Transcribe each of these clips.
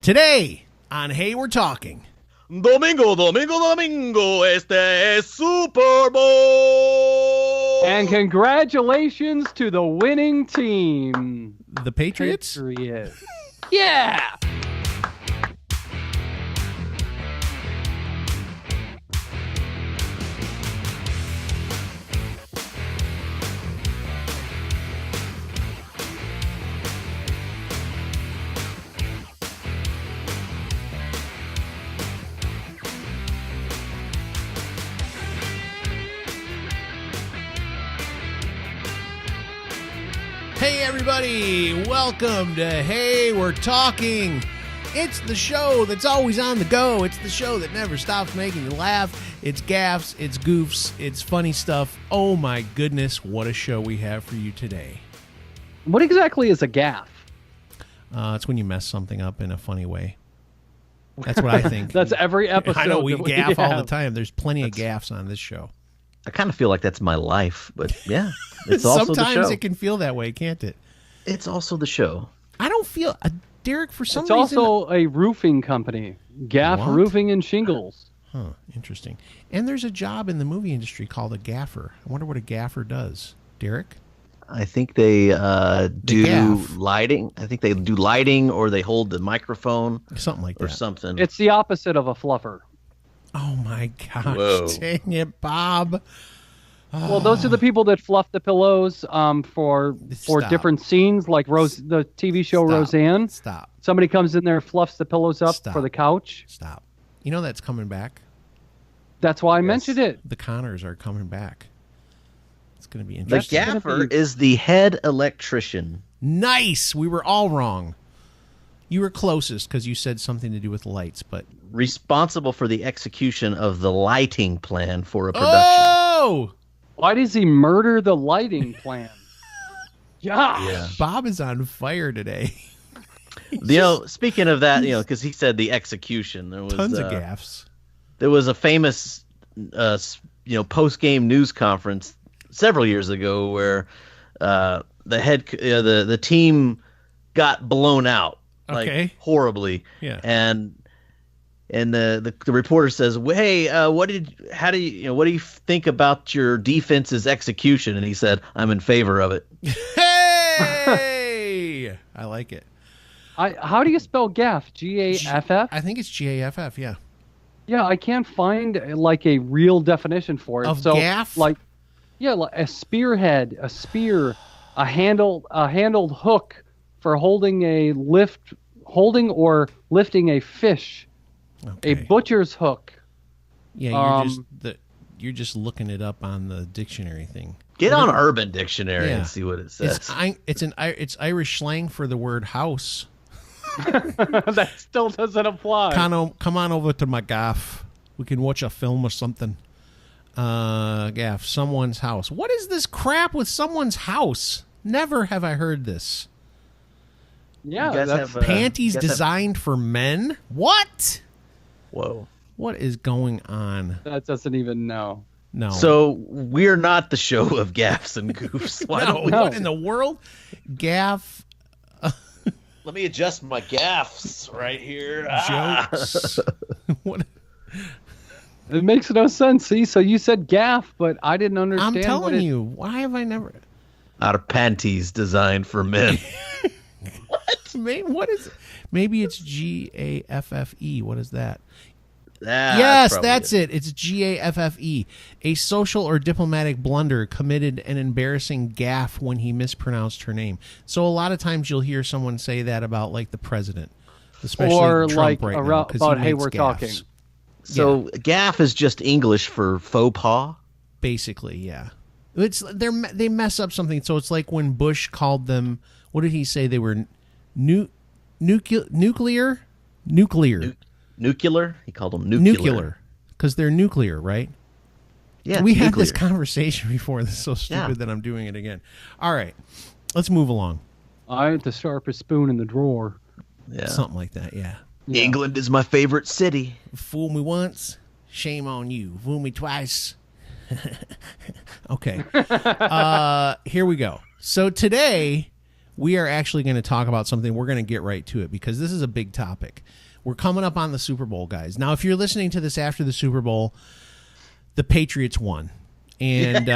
Today on Hey, We're Talking. Domingo, domingo, domingo, este es Super Bowl! And congratulations to the winning team. The Patriots? Patriots. Yeah! Hey, everybody. Welcome to Hey, We're Talking. It's the show that's always on the go. It's the show that never stops making you laugh. It's gaffs, it's goofs, it's funny stuff. Oh, my goodness, what a show we have for you today. What exactly is a gaff? It's when you mess something up in a funny way. That's what I think. That's every episode. I know, we that gaff all the have. time. There's plenty of gaffs on this show. I kind of feel like that's my life, but yeah, it's also the show. Sometimes it can feel that way, can't it? It's also the show. I don't feel... Derek, for some It's reason... also a roofing company. Gaff What? Roofing and Shingles. Huh, interesting. And there's a job in the movie industry called a gaffer. I wonder what a gaffer does. Derek? I think they do gaff. lighting. I think they do lighting, or they hold the microphone, Something like or that. something. It's the opposite of a fluffer. Oh, my gosh. Whoa. Dang it, Bob. Well, those are the people that fluff the pillows for Stop. different scenes, like the TV show Stop. Roseanne. Stop. Somebody comes in there, fluffs the pillows up Stop. for the couch. Stop. You know that's coming back? That's why I mentioned it. The Connors are coming back. It's going to be the interesting. gonna gaffer be- is the head electrician. Nice. We were all wrong. You were closest because you said something to do with lights, but... Responsible for the execution of the lighting plan for a production. Oh! Why does he murder the lighting plan? Yeah. Bob is on fire today. Speaking of that, because he said the execution, there was Tons of gaffes. There was a famous, post-game news conference several years ago where the team got blown out, Okay. like horribly, Yeah. and the reporter says, well, "Hey, what do you think about your defense's execution?" And he said, "I'm in favor of it." Hey! I like it. How do you spell gaff? G-A-F-F? I think it's Gaff, yeah. Yeah, I can't find like a real definition for it. Of so, gaff? like a spearhead, a spear, a handled hook for holding or lifting a fish, Okay. a butcher's hook. Yeah, you're just looking it up on the dictionary thing. Get on Urban Dictionary Yeah. and see what it says. It's Irish slang for the word house. That still doesn't apply. Come on over to my gaff. We can watch a film or something. Gaff, someone's house. What is this crap with someone's house? Never have I heard this. Yeah, You guys that's have, Panties guess that- designed for men? What? Whoa. What is going on? that doesn't even know. No. So we're not the show of gaffs and goofs. Why don't we? What in the world? Gaff Let me adjust my gaffs right here. jokes. What? It makes no sense. See, so you said gaff, but I didn't understand. I'm telling you. Why have I never... Out of panties designed for men. What is it? Maybe it's Gaffe. What is that? Yes, That's it. It's Gaffe. A social or diplomatic blunder committed an embarrassing gaffe when he mispronounced her name. So a lot of times you'll hear someone say that about like the president, especially Or Trump like right now, about 'cause he hey, makes we're gaffes. talking. So gaff is just English for faux pas. Basically, yeah. They mess up something. So it's like when Bush called them. What did he say? They were nuclear. Nuclear? He called them nuclear. Nuclear, because they're nuclear, right? Yeah, we it's had this nuclear. conversation before. This is so stupid Yeah. that I'm doing it again. All right, let's move along. I ain't the sharpest spoon in the drawer. Yeah. Something like that, yeah. England is my favorite city. Fool me once, shame on you. Fool me twice. Okay. Here we go. So today we are actually going to talk about something. We're going to get right to it because this is a big topic. We're coming up on the Super Bowl, guys. Now, if you're listening to this after the Super Bowl, the Patriots won. And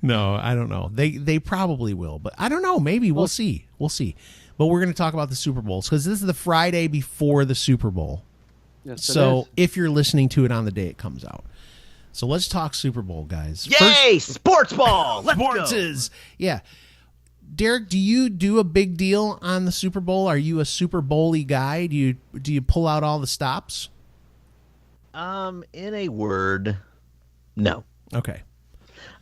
no, I don't know. They probably will, but I don't know. Maybe we'll see. We'll see. But we're going to talk about the Super Bowls because this is the Friday before the Super Bowl. Yes, so if you're listening to it on the day it comes out. So let's talk Super Bowl, guys. Yay! Sports ball! Let's Sports go. is. Yeah. Derek, do you do a big deal on the Super Bowl? Are you a Super Bowl-y guy? Do you pull out all the stops? In a word, no. Okay.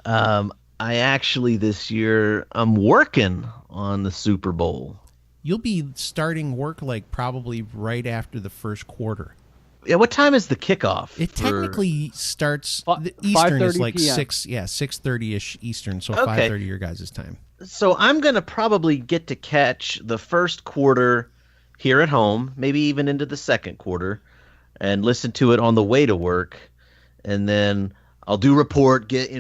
I actually this year I'm working on the Super Bowl. You'll be starting work like probably right after the first quarter. Yeah, what time is the kickoff? It technically starts. The Eastern 5:30 is like PM. 6:30ish Eastern, so Okay. 5:30 your guys' time. So I'm gonna probably get to catch the first quarter here at home, maybe even into the second quarter, and listen to it on the way to work, and then I'll do report, get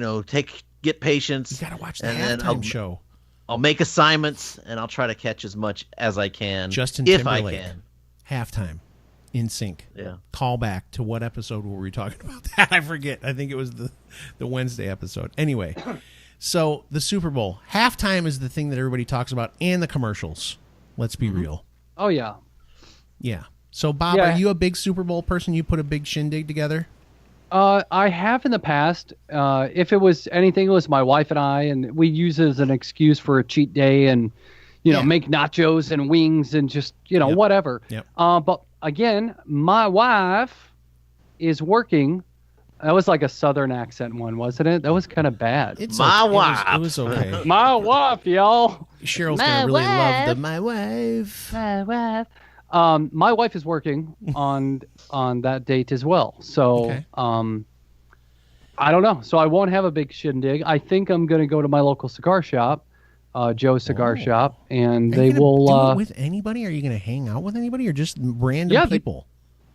patience. You got to watch the and then halftime show. I'll make assignments, and I'll try to catch as much as I can, Justin if I Timberlake. can. Halftime. In sync. Yeah. Call back to what episode were we talking about that? I forget. I think it was the Wednesday episode. Anyway, so the Super Bowl. Halftime is the thing that everybody talks about, and the commercials. Let's be real. Oh, yeah. Yeah. So, Bob, Yeah. are you a big Super Bowl person? You put a big shindig together? I have in the past. If it was anything, it was my wife and I, and we use it as an excuse for a cheat day and, Yeah. make nachos and wings and just, Yep. whatever. Yep. But again, my wife is working. That was like a Southern accent one, wasn't it? That was kind of bad. It's My okay. wife. It was okay. My wife, y'all. Cheryl's My going to really love the wife. My Wife. My wife. My wife is working on that date as well. So, Okay. I don't know. So I won't have a big shindig. I think I'm going to go to my local cigar shop, Joe's Cigar Oh. Shop, and Are they you gonna will. do it with anybody? Are you going to hang out with anybody or just random Yeah, people?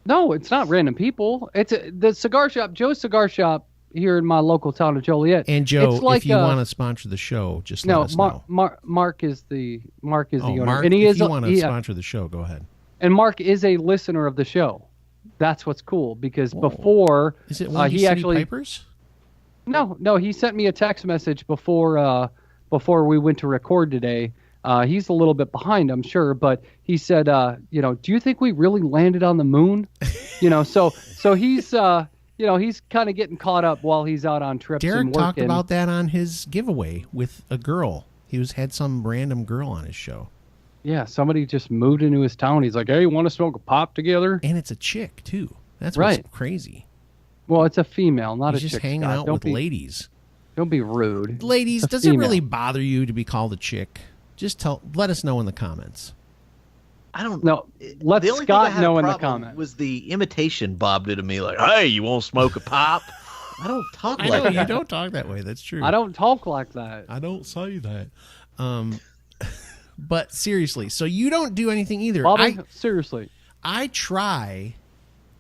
No, it's not random people. It's the cigar shop, Joe's Cigar Shop here in my local town of Joliet. And Joe, it's like, if you want to sponsor the show, just let us know. Mark is the owner, Mark, and he if is you want to he- sponsor the show, go ahead. and Mark is a listener of the show. That's what's cool because Whoa. before Is it Windy he City actually Pipers? no, he sent me a text message before we went to record today. He's a little bit behind, I'm sure, but he said, do you think we really landed on the moon? So he's he's kind of getting caught up while he's out on trips Derek and talked working. about that on his giveaway with a girl. He had some random girl on his show. Yeah, somebody just moved into his town. He's like, hey, want to smoke a pop together? And it's a chick, too. That's Right. what's crazy. Well, it's a female, not He's a just chick. hanging Scott. out Don't with be, ladies. Don't be rude. Ladies, It's a does it female. really bother you to be called a chick? Just let us know in the comments. I don't No, let The only thing I Scott had know a in the problem comment. was the imitation Bob did of me, like, "Hey, you won't smoke a pop?" I don't talk I like know, that. you don't talk that way. That's true. I don't talk like that. I don't say that. But seriously, so you don't do anything either. Bobby, seriously. I try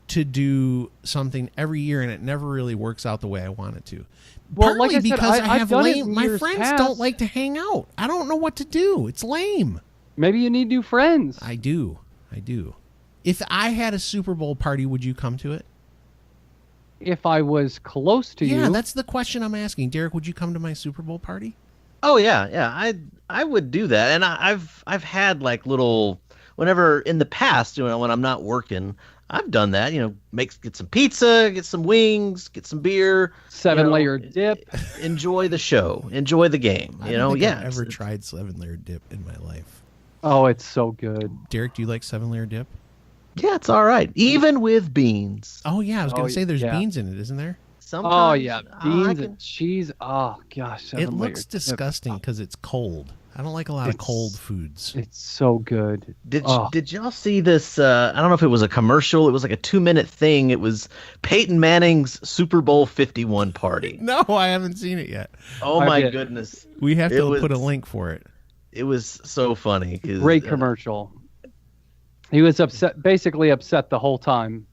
to do something every year, and it never really works out the way I want it to. Well, Partly like I said, because I I've have done it lame. in My years friends past. don't like to hang out. I don't know what to do. It's lame. Maybe you need new friends. I do. If I had a Super Bowl party, would you come to it? If I was close to Yeah, you. that's the question I'm asking. Derek, would you come to my Super Bowl party? Oh yeah. I would do that, and I've had like little whenever in the past, when I'm not working, I've done that. Get some pizza, get some wings, get some beer, 7-layer dip. enjoy the show, enjoy the game. I don't think yeah. I've ever tried 7-layer dip in my life. Oh, it's so good. Derek, do you like 7-layer dip? Yeah, it's all right, even with beans. Oh yeah, I was going Oh, to say there's yeah. beans in it, isn't there? Sometimes, Oh yeah, I beans can- and cheese. Oh gosh, It 7-layer looks dip. disgusting because it's cold. I don't like a lot of It's- cold foods. It's so good. Oh. Did y'all see this? I don't know if it was a commercial. It was like a 2-minute thing. It was Peyton Manning's Super Bowl 51 party. No, I haven't seen it yet. Oh I my did. goodness. We have It to was- put a link for it. It was so funny. 'Cause, Great commercial. He was basically upset the whole time.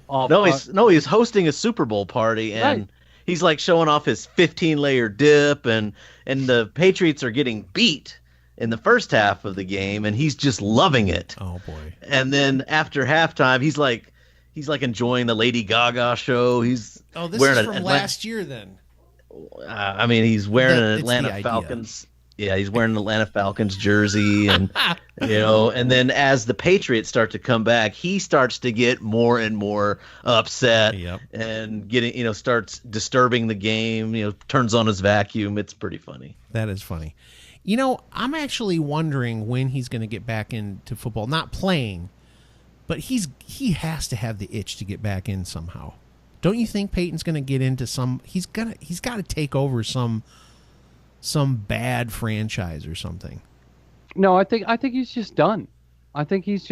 No, he's hosting a Super Bowl party, and Right. he's like showing off his 15-layer dip, and the Patriots are getting beat in the first half of the game, and he's just loving it. Oh boy! And then after halftime, he's like enjoying the Lady Gaga show. He's this wearing is from last year then. I mean, he's wearing an It's the Atlanta idea. Falcons. Yeah, he's wearing an Atlanta Falcons jersey, and and then as the Patriots start to come back, he starts to get more and more upset, and getting starts disturbing the game. Turns on his vacuum. It's pretty funny. That is funny. I'm actually wondering when he's going to get back into football. Not playing, but he has to have the itch to get back in somehow. Don't you think Peyton's going to get into some? He's got to take over some bad franchise or something. No, I think he's just done. I think he's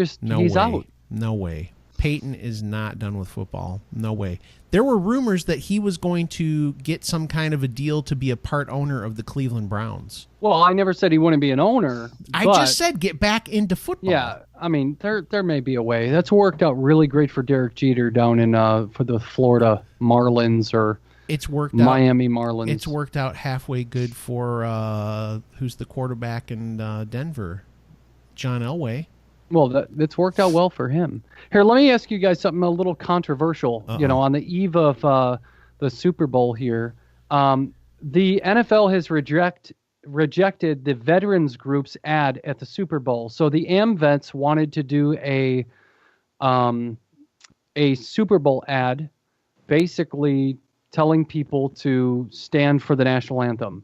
out. No way. Peyton is not done with football. No way. There were rumors that he was going to get some kind of a deal to be a part owner of the Cleveland Browns. Well, I never said he wouldn't be an owner. I just said get back into football. Yeah, I mean, there may be a way. That's worked out really great for Derek Jeter down in for the Florida Marlins or it's worked Miami Marlins. It's worked out halfway good for who's the quarterback in Denver, John Elway. Well, that's worked out well for him. Here, let me ask you guys something a little controversial. Uh-oh. On the eve of the Super Bowl here, the NFL has rejected the Veterans Group's ad at the Super Bowl. So the AmVets wanted to do a Super Bowl ad, basically telling people to stand for the national anthem,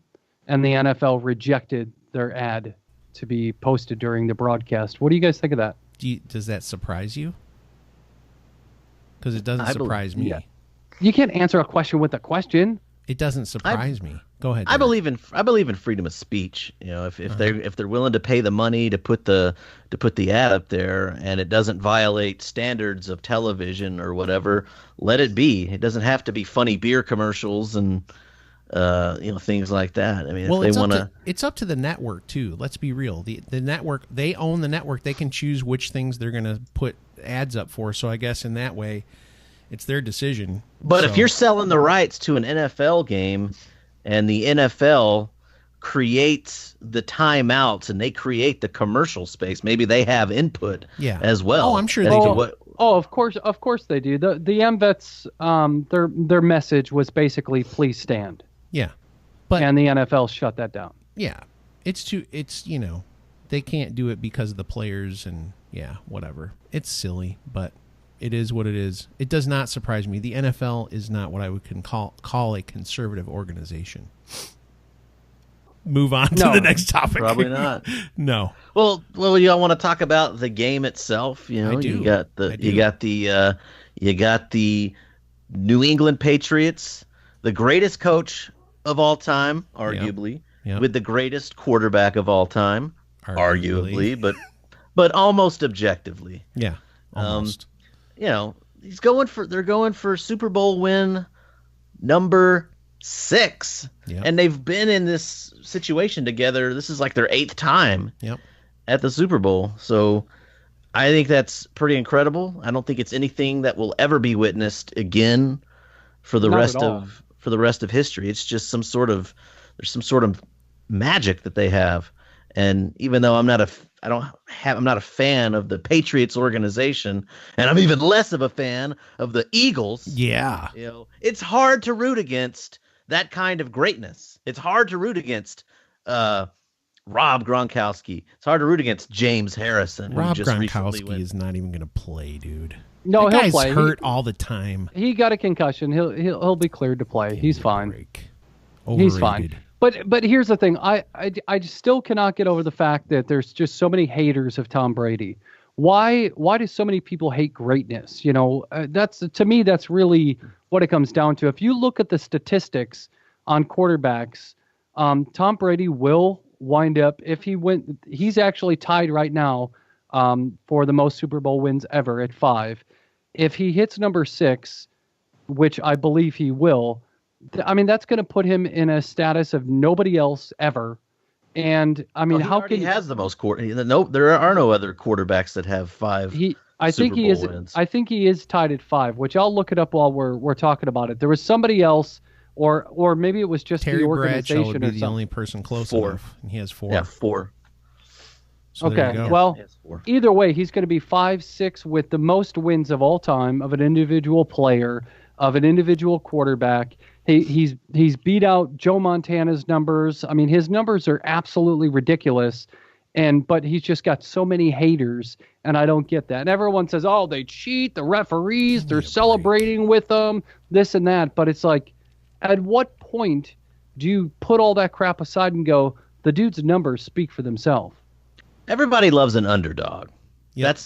and the NFL rejected their ad to be posted during the broadcast. What do you guys think of that? Does that surprise you? Because it doesn't surprise me. Yeah. You can't answer a question with a question. It doesn't surprise me. Go ahead. I believe in freedom of speech. If they're willing to pay the money to put the ad up there, and it doesn't violate standards of television or whatever, let it be. It doesn't have to be funny beer commercials and things like that. I mean, if they want to, it's up to the network too. Let's be real. The network, they own the network. They can choose which things they're going to put ads up for. So I guess in that way, it's their decision. But if you're selling the rights to an NFL game, and the NFL creates the timeouts and they create the commercial space, maybe they have input as well. Oh, I'm sure they do. Of course they do. The AmVets, their message was basically please stand. Yeah. And the NFL shut that down. Yeah. It's they can't do it because of the players and whatever. It's silly, but it is what it is. It does not surprise me. The NFL is not what I would call a conservative organization. Move on to the next topic. Probably not. No. Well, y'all want to talk about the game itself? I do. You got the New England Patriots, the greatest coach of all time, arguably, with the greatest quarterback of all time, arguably, but almost objectively. Yeah. Almost. They're going for Super Bowl win number 6. Yep. And they've been in this situation together. This is like their 8th time at the Super Bowl. So I think that's pretty incredible. I don't think it's anything that will ever be witnessed again for the rest of history. It's just some sort of magic that they have. And even though I'm not a fan of the Patriots organization, and I'm even less of a fan of the Eagles. Yeah. It's hard to root against that kind of greatness. It's hard to root against Rob Gronkowski. It's hard to root against James Harrison. Rob Gronkowski is not even going to play, dude. No, that he'll play. Guy's hurt all the time. He got a concussion. He'll be cleared to play. He's fine. Overrated. He's fine. But here's the thing. I still cannot get over the fact that there's just so many haters of Tom Brady. Why do so many people hate greatness? To me, that's really what it comes down to. If you look at the statistics on quarterbacks, Tom Brady will wind up, he's actually tied right now for the most Super Bowl wins ever at 5. If he hits number 6, which I believe he will, I mean, that's going to put him in a status of nobody else ever. And I mean, he has the most there are no other quarterbacks that have 5. I think he is tied at 5, which I'll look it up while we're talking about it. There was somebody else or maybe it was just Terry the Bradshaw organization would be or the something. only person close 4. enough, and he has 4. Yeah, 4. So there you Okay, go. well, He has 4. either way, he's going to be 5'6" with the most wins of all time of an individual player, of an individual quarterback. He's beat out Joe Montana's numbers. I mean, his numbers are absolutely ridiculous, but he's just got so many haters, and I don't get that. And everyone says, "Oh, they cheat, the referees, they're celebrating with them, this and that." But it's like, at what point do you put all that crap aside and go, the dude's numbers speak for themselves? Everybody loves an underdog. Yep.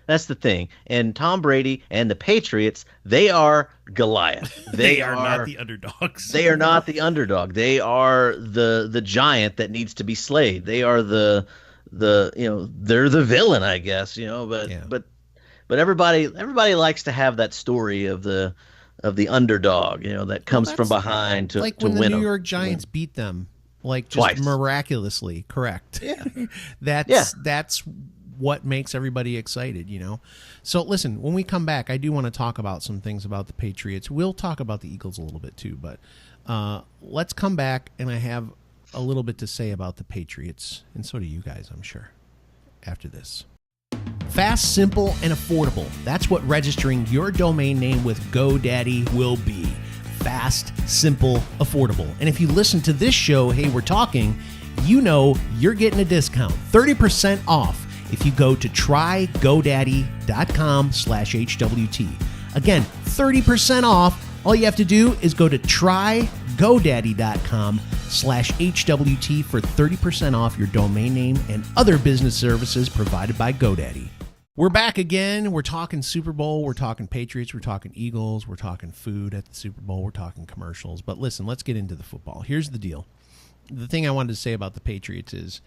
That's the thing. And Tom Brady and the Patriots, they are Goliath. They are not the underdogs. They are not the underdog. They are the giant that needs to be slayed. They are the they're the villain, I guess, but everybody likes to have that story of the underdog, that comes from behind to like to when the win New 'em. York Giants beat them, like just Twice. miraculously. Correct. Yeah. That's what makes everybody excited, So listen, when we come back, I do want to talk about some things about the Patriots. We'll talk about the Eagles a little bit too, but let's come back, and I have a little bit to say about the Patriots, and so do you guys, I'm sure, after this. Fast, simple, and affordable. That's what registering your domain name with GoDaddy will be. Fast, simple, affordable. And if you listen to this show, Hey, We're Talking, you're getting a discount, 30% off if you go to trygodaddy.com/HWT. Again, 30% off. All you have to do is go to trygodaddy.com/HWT for 30% off your domain name and other business services provided by GoDaddy. We're back again. We're talking Super Bowl. We're talking Patriots. We're talking Eagles. We're talking food at the Super Bowl. We're talking commercials. But listen, let's get into the football. Here's the deal. The thing I wanted to say about the Patriots is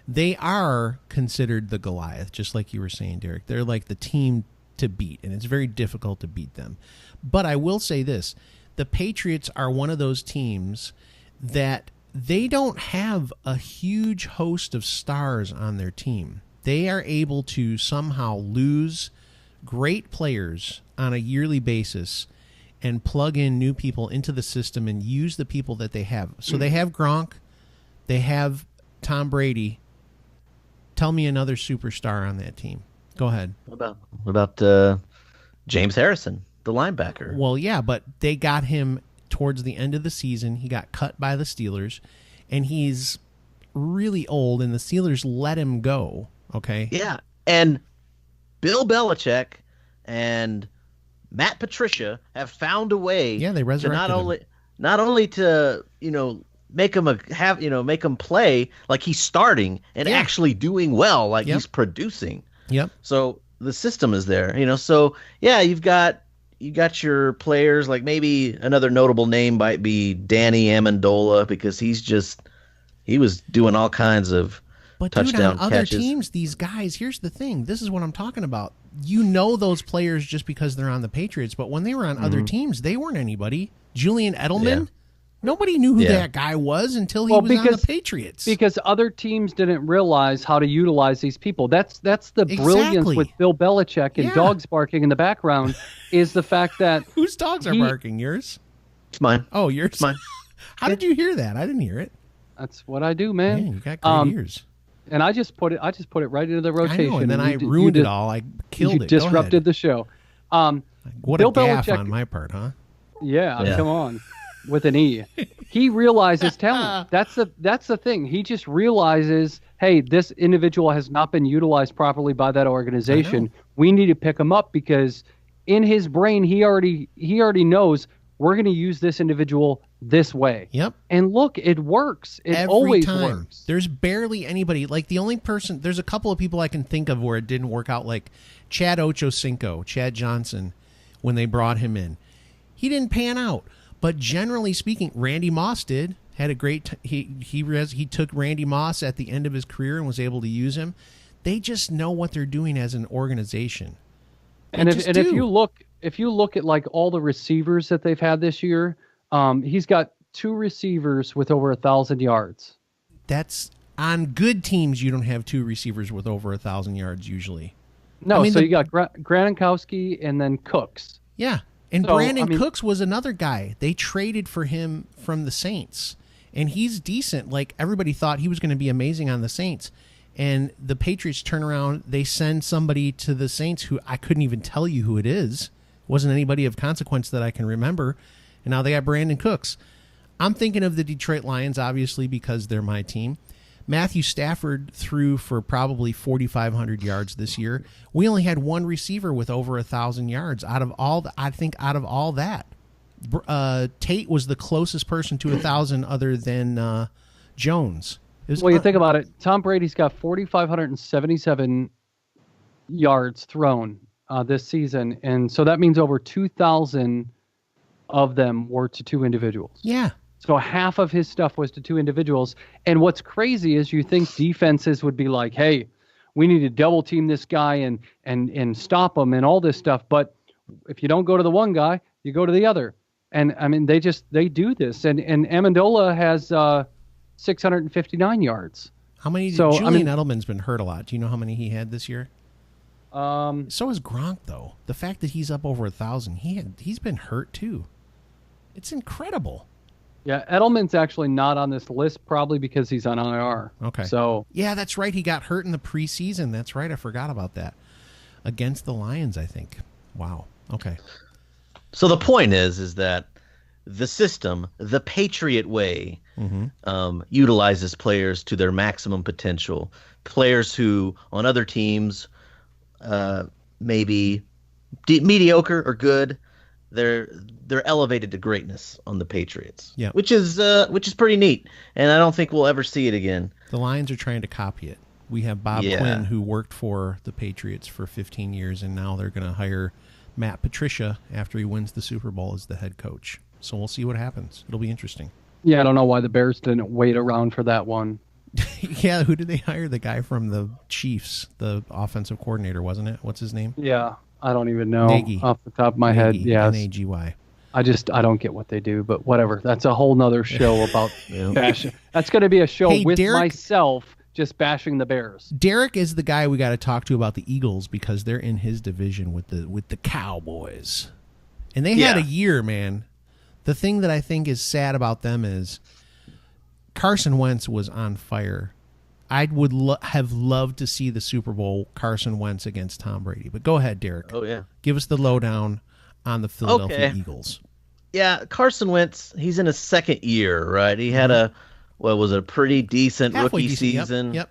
they are considered the Goliath, just like you were saying, Derek. They're like the team to beat, and it's very difficult to beat them. But I will say this. The Patriots are one of those teams that they don't have a huge host of stars on their team. They are able to somehow lose great players on a yearly basis and plug in new people into the system and use the people that they have. So they have Gronk. They have Tom Brady. Tell me another superstar on that team. Go ahead. What about James Harrison, the linebacker? Well, yeah, but they got him towards the end of the season. He got cut by the Steelers, and he's really old, and the Steelers let him go. Okay. Yeah, and Bill Belichick and Matt Patricia have found a way. Yeah, they resurrected to not only to make him make him play like he's starting and actually doing well, like he's producing. Yep. So the system is there, So yeah, you got your players, like maybe another notable name might be Danny Amendola, because he was doing all kinds of touchdown on other catches. teams, these guys, here's the thing. This is what I'm talking about. Those players just because they're on the Patriots, but when they were on other teams, they weren't anybody. Julian Edelman, nobody knew who that guy was until he was on the Patriots. Because other teams didn't realize how to utilize these people. That's the brilliance with Bill Belichick and dogs barking in the background is the fact that whose dogs are barking? Yours? It's mine. Oh, yours? It's mine. How did you hear that? I didn't hear it. That's what I do, man. Man, you got great ears. And I just put it right into the rotation. I know, and then I ruined it all. I killed it. Disrupted the show. What Bill a gaff Belichick, on my part, huh? Yeah, come on. With an E. He realizes talent. That's the thing. He just realizes, hey, this individual has not been utilized properly by that organization. We need to pick him up, because in his brain he already knows we're going to use this individual this way. Yep. And look, it works. It Every always time. works. There's barely anybody. Like the only person, there's a couple of people I can think of where it didn't work out, like Chad Johnson, when they brought him in. He didn't pan out. But generally speaking, Randy Moss did. Had a great he took Randy Moss at the end of his career and was able to use him. They just know what they're doing as an organization. If you look at like all the receivers that they've had this year, he's got 2 receivers with over 1,000 yards. That's on good teams. You don't have 2 receivers with over 1,000 yards usually. No, you got Gronkowski and then Cooks. Yeah, And So, Brandon Cooks was another guy. They traded for him from the Saints, and he's decent. Like, everybody thought he was going to be amazing on the Saints. And the Patriots turn around, they send somebody to the Saints who I couldn't even tell you who it is. It wasn't anybody of consequence that I can remember. And now they got Brandon Cooks. I'm thinking of the Detroit Lions, obviously, because they're my team. Matthew Stafford threw for probably 4,500 yards this year. We only had one receiver with over 1,000 yards out of all that. Tate was the closest person to 1,000 other than Jones. Well, you think about it. Tom Brady's got 4,577 yards thrown this season, and so that means over 2,000 of them were to two individuals. Yeah. So half of his stuff was to two individuals. And what's crazy is you think defenses would be like, hey, we need to double team this guy and stop him and all this stuff. But if you don't go to the one guy, you go to the other. And I mean, they do this. And Amendola has 659 yards. How many? Julian Edelman's been hurt a lot. Do you know how many he had this year? So is Gronk, though. The fact that he's up over 1,000, he's been hurt too. It's incredible. Yeah, Edelman's actually not on this list, probably because he's on IR. Okay. So yeah, that's right. He got hurt in the preseason. That's right. I forgot about that. Against the Lions, I think. Wow. Okay. So the point is that the system, the Patriot way, utilizes players to their maximum potential. Players who, on other teams, maybe mediocre or good, they're elevated to greatness on the Patriots. Yeah. Which is pretty neat, and I don't think we'll ever see it again. The Lions are trying to copy it. We have Bob Quinn, who worked for the Patriots for 15 years, and now they're going to hire Matt Patricia after he wins the Super Bowl as the head coach. So we'll see what happens. It'll be interesting. Yeah, I don't know why the Bears didn't wait around for that one. Yeah, who did they hire? The guy from the Chiefs, the offensive coordinator, wasn't it? What's his name? Yeah, I don't even know Nagy. off the top of my head. Yeah, Nagy. I don't get what they do, but whatever. That's a whole nother show about bashing. That's going to be a show with Derek, myself just bashing the Bears. Derek is the guy we got to talk to about the Eagles because they're in his division with the Cowboys, and they had a year, man. The thing that I think is sad about them is Carson Wentz was on fire. I would have loved to see the Super Bowl Carson Wentz against Tom Brady. But go ahead, Derek. Oh, yeah. Give us the lowdown on the Philadelphia Eagles. Yeah, Carson Wentz, he's in his second year, right? He had a pretty decent rookie season. Yep.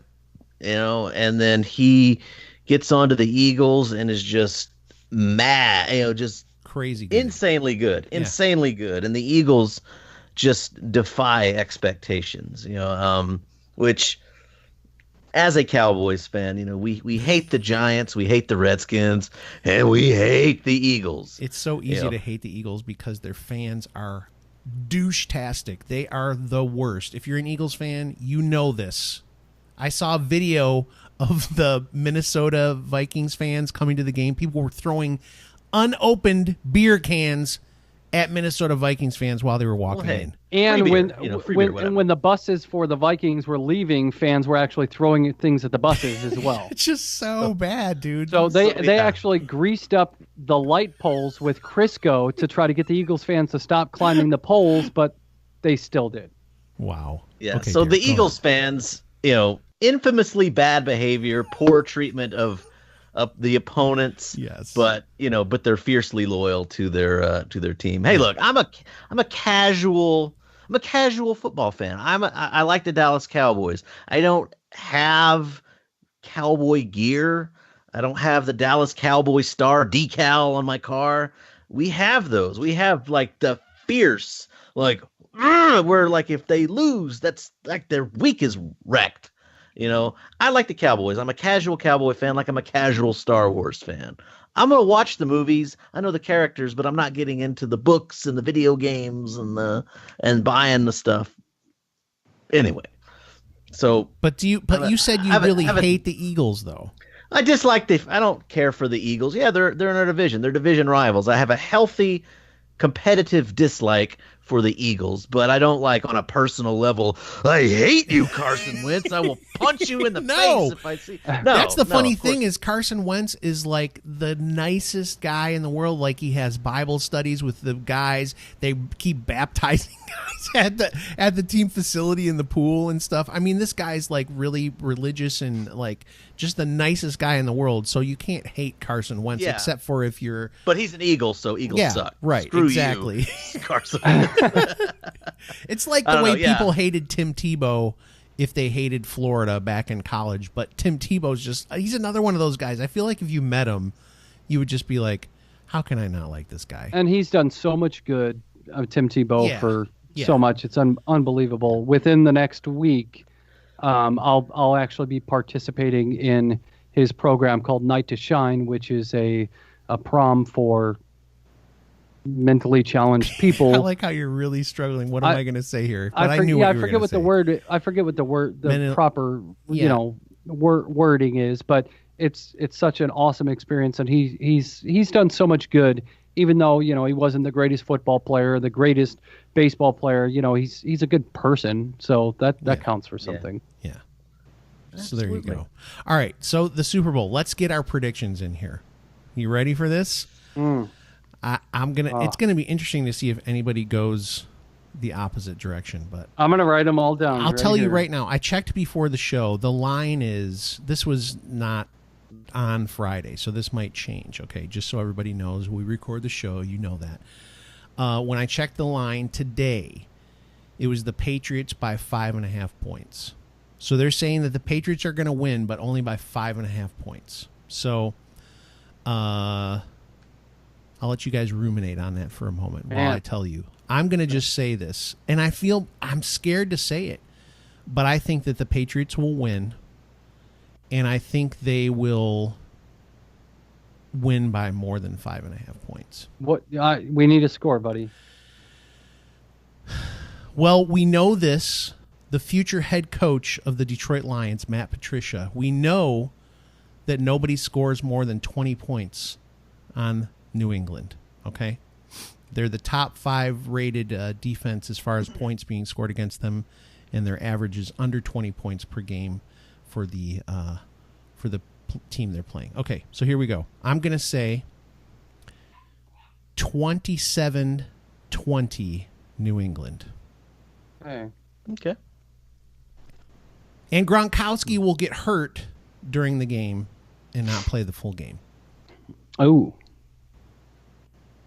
You know, and then he gets onto the Eagles and is just mad, just crazy good. Insanely good. And the Eagles just defy expectations, which as a Cowboys fan, we hate the Giants, we hate the Redskins, and we hate the Eagles. It's so easy to hate the Eagles because their fans are douche-tastic. They are the worst. If you're an Eagles fan, you know this. I saw a video of the Minnesota Vikings fans coming to the game. People were throwing unopened beer cans at Minnesota Vikings fans while they were walking in. And when the buses for the Vikings were leaving, fans were actually throwing things at the buses as well. It's just so bad, dude. So they actually greased up the light poles with Crisco to try to get the Eagles fans to stop climbing the poles, but they still did. Wow. Yeah. Okay, so Derek, the Eagles fans, infamously bad behavior, poor treatment of the opponents. Yes. But they're fiercely loyal to their team. Hey, look, I'm a casual football fan. I like the Dallas Cowboys. I don't have cowboy gear. I don't have the Dallas Cowboy star decal on my car. We have those. We have like the fierce, like where like if they lose, that's like their week is wrecked. I like the Cowboys. I'm a casual Cowboy fan, like I'm a casual Star Wars fan. I'm gonna watch the movies. I know the characters, but I'm not getting into the books and the video games and buying the stuff. Anyway, so you said you really hate the Eagles, though. I dislike I don't care for the Eagles. Yeah, they're in our division. They're division rivals. I have a healthy competitive dislike for the Eagles, but I don't like on a personal level. I hate you, Carson Wentz. I will punch you in the face if I see. No, that's the funny thing is Carson Wentz is like the nicest guy in the world. Like he has Bible studies with the guys. They keep baptizing guys at the team facility in the pool and stuff. I mean, this guy's like really religious and like just the nicest guy in the world. So you can't hate Carson Wentz except for if you're. But he's an Eagle, so Eagles suck. Right. Screw exactly. You, Carson. It's like the way people hated Tim Tebow if they hated Florida back in college. But Tim Tebow's he's another one of those guys. I feel like if you met him, you would just be like, how can I not like this guy? And he's done so much good, Tim Tebow, for so much. It's unbelievable. Within the next week, I'll actually be participating in his program called Night to Shine, which is a prom for mentally challenged people. I like how you're really struggling. What am I going to say here? But I forget what the word, proper, wording is. But it's such an awesome experience, and he's done so much good. Even though he wasn't the greatest football player, the greatest baseball player, he's a good person. So that counts for something. Yeah. So there you go. All right. So the Super Bowl. Let's get our predictions in here. You ready for this? It's gonna be interesting to see if anybody goes the opposite direction, but I'm gonna write them all down. I'll tell you right now. I checked before the show. The line this was not on Friday, so this might change. Okay, just so everybody knows, we record the show. You know that. When I checked the line today, it was the Patriots by 5.5 points. So they're saying that the Patriots are going to win, but only by 5.5 points. So, I'll let you guys ruminate on that for a moment while I tell you. I'm going to just say this, and I'm scared to say it, but I think that the Patriots will win, and I think they will win by more than 5.5 points. What we need a score, buddy. Well, we know this. The future head coach of the Detroit Lions, Matt Patricia, we know that nobody scores more than 20 points on New England, okay? They're the top 5 rated defense as far as points being scored against them, and their average is under 20 points per game for the team they're playing. Okay, so here we go. I'm going to say 27-20 New England. Okay. And Gronkowski will get hurt during the game and not play the full game. Oh.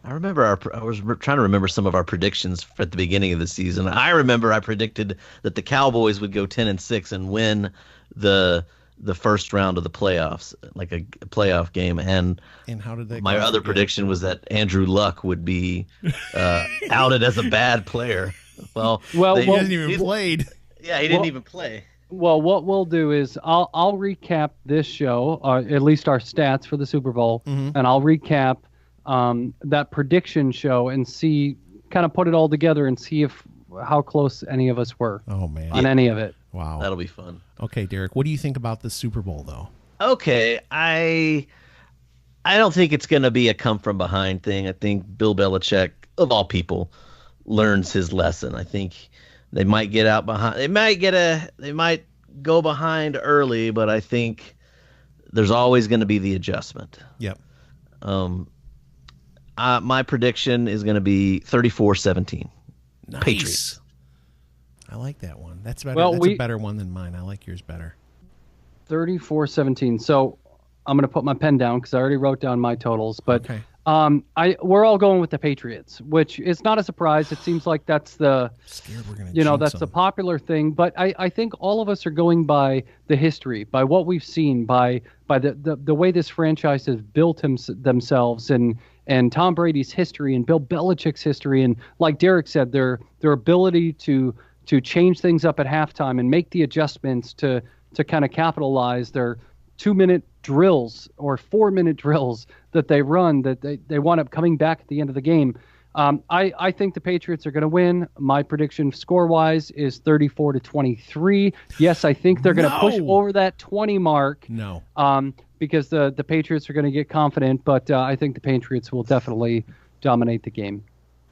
I remember I was trying to remember some of our predictions at the beginning of the season. I remember I predicted that the Cowboys would go 10-6 and win the first round of the playoffs, like a playoff game. And how did that? My other prediction was that Andrew Luck would be outed as a bad player. Well, he hasn't even played. Yeah, he didn't even play. Well, what we'll do is I'll recap this show, at least our stats for the Super Bowl, and I'll recap that prediction show and kind of put it all together and see how close any of us were. Oh man, on any of it. Wow, that'll be fun. Okay, Derek, what do you think about the Super Bowl though? Okay, I don't think it's going to be a come from behind thing. I think Bill Belichick, of all people, learns his lesson. I think they might get out behind. They might go behind early, but I think there's always going to be the adjustment. Yep. My prediction is going to be 34-17. Nice. Patriots. I like that one. That's better. That's a better one than mine. I like yours better. 34-17. So I'm going to put my pen down because I already wrote down my totals. But okay. We're all going with the Patriots, which is not a surprise. It seems like that's the that's the popular thing. But I think all of us are going by the history, by what we've seen, by the way this franchise has built themselves, and Tom Brady's history and Bill Belichick's history, and like Derek said, their ability to change things up at halftime and make the adjustments to kind of capitalize their 2-minute drills or 4-minute drills that they run, that they wind up coming back at the end of the game. I think the Patriots are going to win. My prediction score-wise is 34-23. Yes, I think they're going to push over that 20 mark. No. Because the Patriots are going to get confident, but I think the Patriots will definitely dominate the game.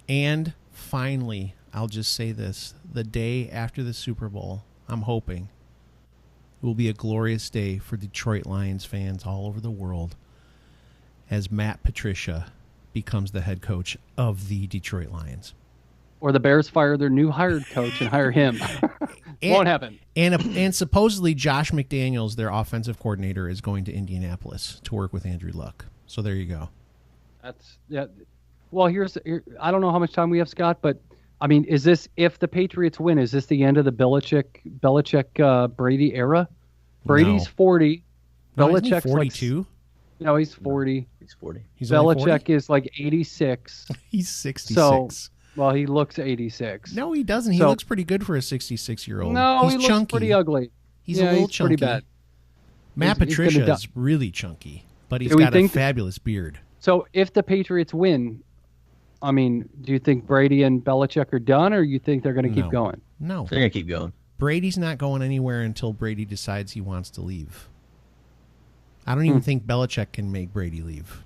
And finally, I'll just say this. The day after the Super Bowl, I'm hoping, will be a glorious day for Detroit Lions fans all over the world as Matt Patricia becomes the head coach of the Detroit Lions. Or the Bears fire their new hired coach and hire him. Won't happen. And supposedly Josh McDaniels, their offensive coordinator, is going to Indianapolis to work with Andrew Luck. So there you go. Well, I don't know how much time we have, Scott, but I mean, is this, if the Patriots win, is this the end of the Belichick Brady era? Brady's 40. No, Belichick's 42. No, he's 40. He's 40. He's only 40? Belichick is like 86. He's 66. So, well, he looks 86. No, he doesn't. He looks pretty good for a 66-year-old. No, he's he chunky. looks pretty ugly. He's a little he's chunky. Pretty bad. Matt Patricia is really chunky, but he's got a fabulous beard. So if the Patriots win, I mean, do you think Brady and Belichick are done, or you think they're going to keep going? No. They're going to keep going. Brady's not going anywhere until Brady decides he wants to leave. I don't even think Belichick can make Brady leave.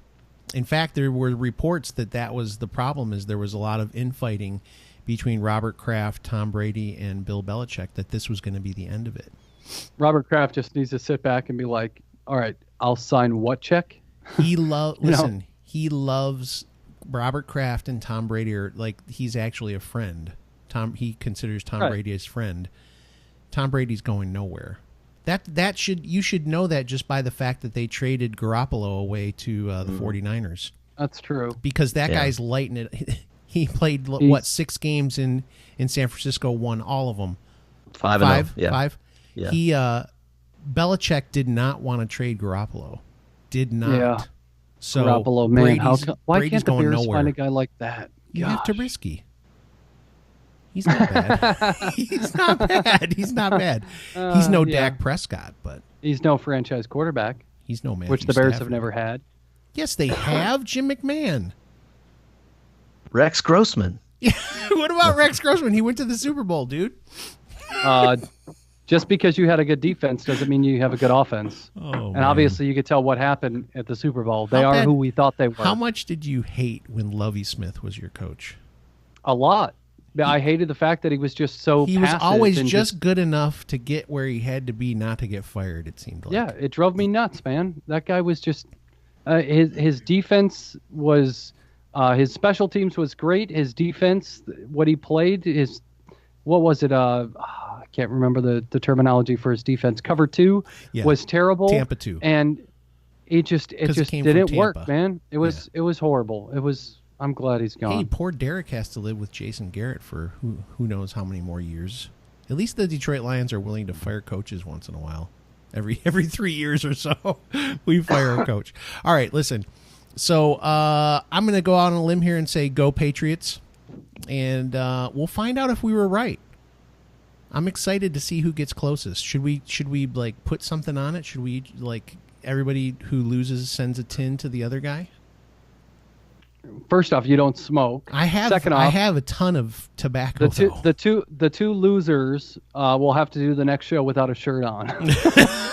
In fact, there were reports that was the problem, is there was a lot of infighting between Robert Kraft, Tom Brady, and Bill Belichick, that this was going to be the end of it. Robert Kraft just needs to sit back and be like, all right, I'll sign what check? He he loves Robert Kraft, and Tom Brady are like, he's actually a friend. He considers Tom Brady his friend. Tom Brady's going nowhere. You should know that just by the fact that they traded Garoppolo away to the 49ers. That's true. Because that guy's lighting it. He played 6 games in San Francisco, won all of them. 5. Five. Yeah. Belichick did not want to trade Garoppolo. Did not. Yeah. So Garoppolo, man, why Brady's can't the going Bears nowhere. find a guy like that? You have Trubisky. He's not bad. He's not bad. He's not bad. He's no Dak Prescott, but he's no franchise quarterback. He's no Matthew which the Bears Stafford. have never had. Yes, they have. Jim McMahon. Rex Grossman. What about Rex Grossman? He went to the Super Bowl, dude. Just because you had a good defense doesn't mean you have a good offense. And obviously you could tell what happened at the Super Bowl. They are who we thought they were. How much did you hate when Lovie Smith was your coach? A lot. I hated the fact that he was just so He was always just good enough to get where he had to be, not to get fired, it seemed like. Yeah, it drove me nuts, man. That guy was just his defense was his special teams was great. His defense, what he played, what was it? I can't remember the terminology for his defense. Cover 2 was terrible. Tampa 2. And it just didn't work, man. It was horrible. I'm glad he's gone. Hey, poor Derek has to live with Jason Garrett for who knows how many more years. At least the Detroit Lions are willing to fire coaches once in a while. Every 3 years or so, we fire a coach. All right, listen. So I'm going to go out on a limb here and say go Patriots, and we'll find out if we were right. I'm excited to see who gets closest. Should we like put something on it? Should we like everybody who loses sends a tin to the other guy? First off, you don't smoke. I have. Second off, I have a ton of tobacco. The two losers will have to do the next show without a shirt on.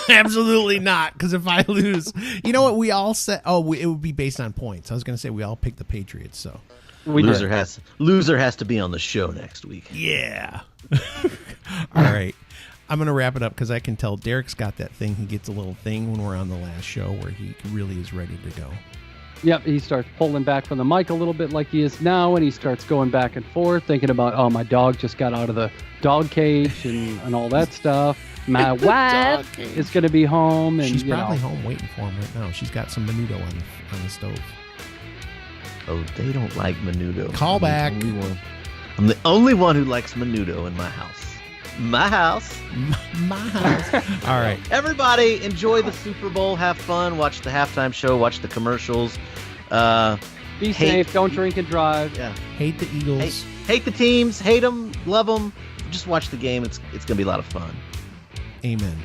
Absolutely not, because if I lose, you know what we all said? Oh, it would be based on points. I was going to say we all picked the Patriots, so loser has to be on the show next week. Yeah. All right. I'm going to wrap it up because I can tell Derek's got that thing. He gets a little thing when we're on the last show where he really is ready to go. Yep, he starts pulling back from the mic a little bit like he is now, and he starts going back and forth, thinking about, oh, my dog just got out of the dog cage and all that stuff. My wife is going to be home. And she's probably home waiting for him right now. She's got some menudo on the stove. Oh, they don't like menudo. Call back. I'm the only one who likes menudo in my house. My house. My house. All right. Everybody, enjoy the Super Bowl. Have fun. Watch the halftime show. Watch the commercials. Be safe. Don't drink and drive. Yeah. Hate the Eagles. Hate the teams. Hate them. Love them. Just watch the game. It's going to be a lot of fun. Amen.